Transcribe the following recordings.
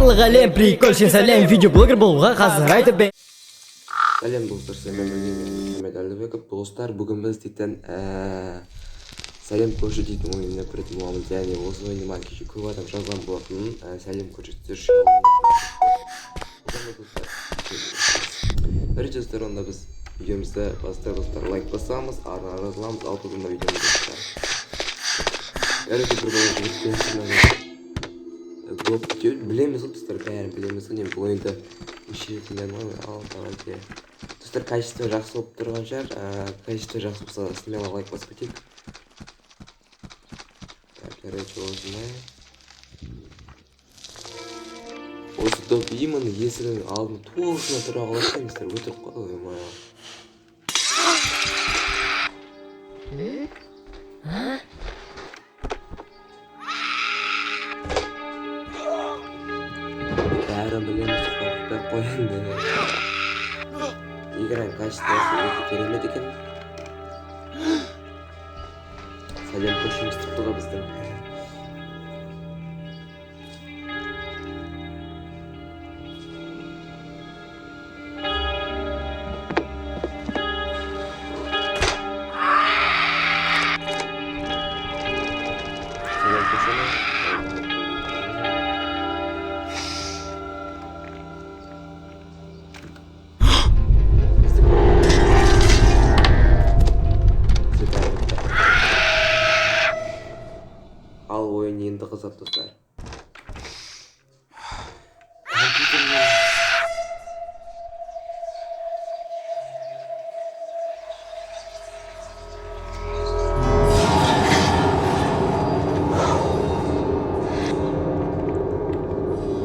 барлық әлем прикольші сәлем видеоблогер болуға қазір айтып бер. Сәлем достар, Мухаммед Әлібеков. Достар, бүгін біз дейтін сәлем көрші дейтін ойынына кіретін боламыз. Яғни осы ойыны кеше көп адам жазған болатын. Сәлем көрші бірінші достар, онда біз видеомызды бастар достар, лайк басамыз, арна жазыламыз, алтыдың видеомызды достар. Әрі бір білеміз достар, бәрін білеміз. Бұл ойында достар, качество жақсы болып тұрған шығар. Качество жақсы болса смело лайк басып кетейік. Осы доп именно есігінің алдын туысына тұра қалады еместер, өтіріп қалды ғой. Бәрін білеміз, қорқытпай қойынды. Играның качествосы өте керемет екен. Сәлем көршіміз тұқтыға біздің. Сәлем көршіміз. Ал ойын енді қызық достар.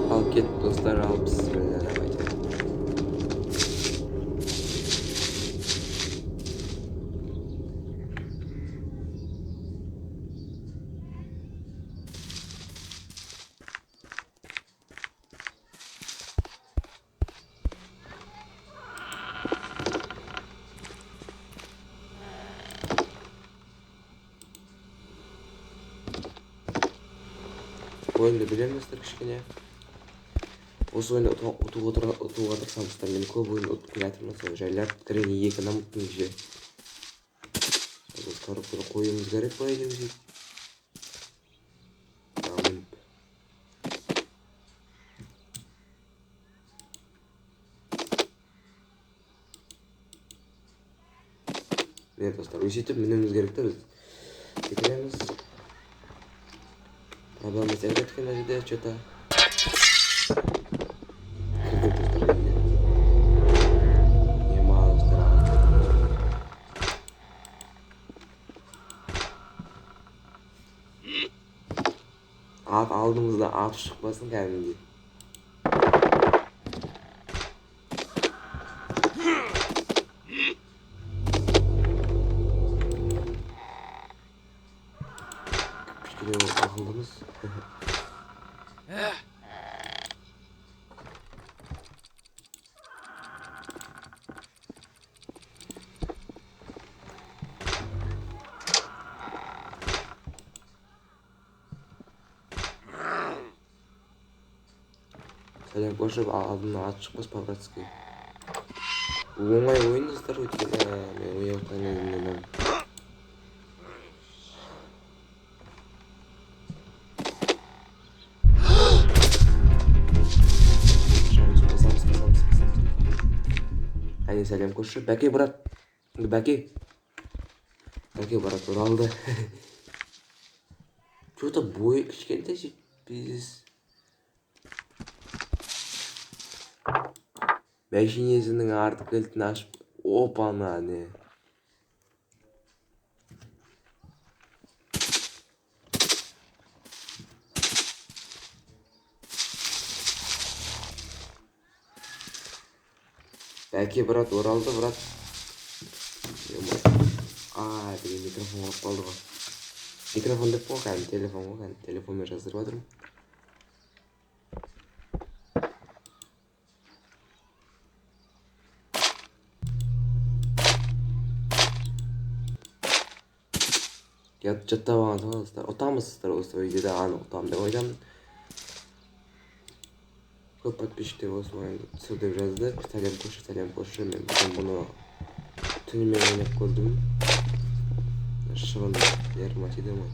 Ал кет достар, ал бісміллә давайте. Ойынды білеміздер кішкене. Осы ойынды ұтуға тырсамыздар. Мен көп ойын ұтып келатырмын. Сол жайлап кіріне 2 намыттың же. Біз коробканы қойымыз керек па едеміз. Мен достар, өсетіп мінеміз керек та біз. Кетіреміз. Проблеміз әйреткен әжеде, что-то. Алдымызда атып шықпасын кәдімгідей. Кішкене ақылдымыз. Сәлем көршіп, алдымда ат шықпас по-братски. Оңай ойын достар өйткені, мен ойын ойнаймын. Әне сәлем көрші. Бәке, брат. Бәке. Бәке, брат, оралды. Что-то бой кішкентай жетпіз. Мәшинесінің артық кілтін ашып, опана, не. Бәке, брат, оралды, брат. Деген микрофон қойып қалды ғой. Микрофон деп қой, кәдімгі телефон ғой, кәдімгі телефонмен жаздырып жатырмын. Жаттап алған соң достар, ұтамызсыздар осы видеода, аны ұтамын деп ойламын. көп подписчиктер осы ойынды түсір деп жазды. Сәлем қошы. Мен бүгін бұны түнімен ойнап көрдім. Шығын ярым тиді ма?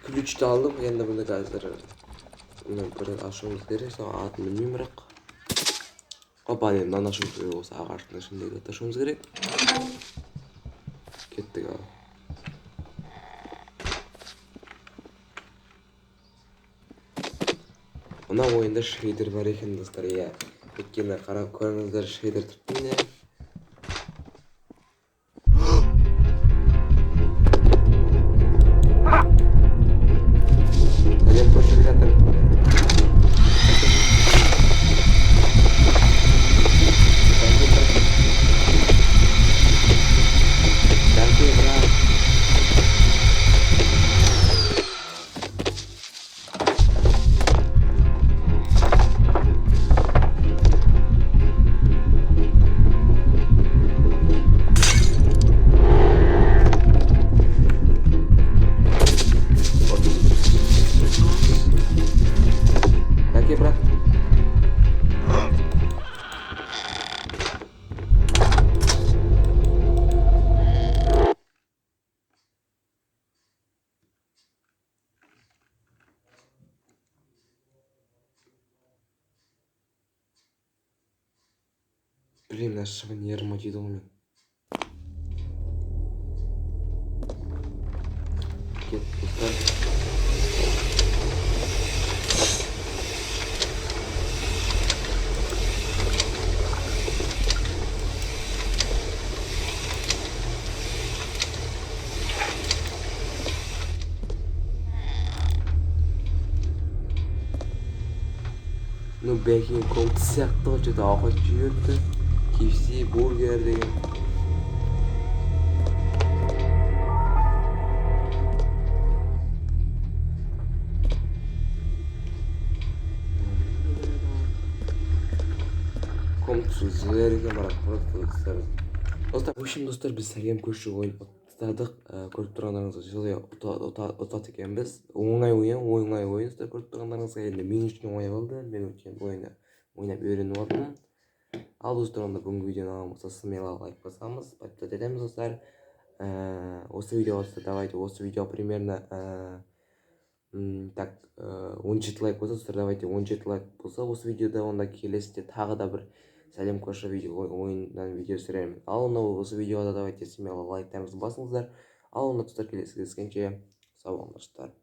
Ключті алдым, енді бұны қазір бір ашуымыз керек, соң атын білмеймін бірақ. Опа, енді мынаны ашуымыз керек, осы ағаштың ішіндегі ашуымыз керек. Кеттік ал. Мына ойында шейдер бар екен достар, иә. Өйткені қарап көріңіздер, шейдер тұрып не? Сәлем көшіп жатыр. Блин, наш шығын ерім өтейді ғой мен. Кет, достар. Ну, бәкең комты сияқты ғой, что-то ауқат жүйерді. KFC, бургер деген. Комты зыр екен, бірақ просто достар. Достар, в общем, достар, біз сәлем көші ойын ұтадық. Көріп тұрғандарыңызға жылы ұтат екенбіз. Оңай ойын, достар, көріп тұрғандарыңызға енді мен үшін оңай болды. Мен өткен ойында ойнап үйреніп алдым. Ал достар, онда бүгінгі видеоны аламыз, смело лайк басамыз, подписывать етеміз достар. Осы видео давайте, осы видео примерно так 17 лайк болса, достар, давайте 17 лайк болса осы видеода, онда келесіде тағы да бір сәлем көші ойындан видео түсіремін. Ал онда осы видеода давайте смело лайктарыңызды басыңыздар. Ал онда достар, келесі кездескенше сау болыңыздар.